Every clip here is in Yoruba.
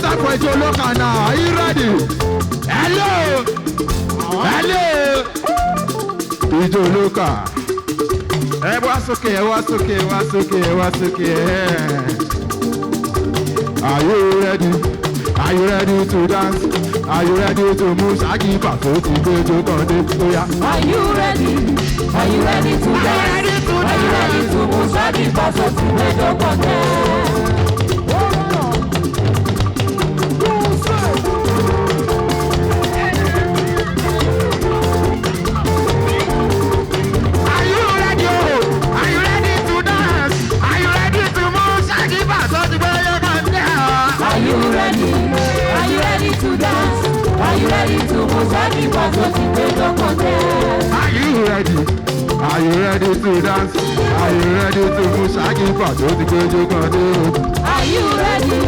time for Ijó local now. Are you ready? Hello. Hello. Ijó local. What's okay? Are you ready? Are you ready to dance? Are you ready to move? Shaggy Papi ti gbé jó kan dé. Are you ready? Are you ready to dance? Are you ready to move? Shaggy Papi ti gbé jó kan dé. Are you ready? Are you ready to dance? Are you ready to move? Shaggy Papi ti gbé jó kan dé. Are you ready? Are you ready to dance? Are you ready to move? Shaggy Papi ti gbé jó kan dé. Are you ready?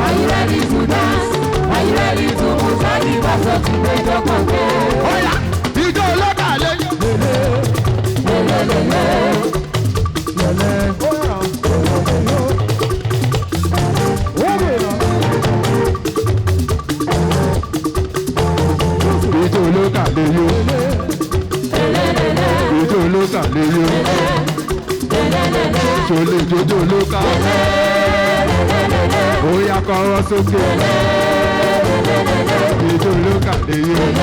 Are you ready to dance? Are you ready to move? Shaggy Papi ti gbé jó kan dé. Oya, Ijó local lẹ́yìn. Ijó local lẹ́yìn. Ijó local lẹ́yìn. Ṣolè jójó local. Oya kọ́wọ́ sókè. Ijó local lẹ́yìn.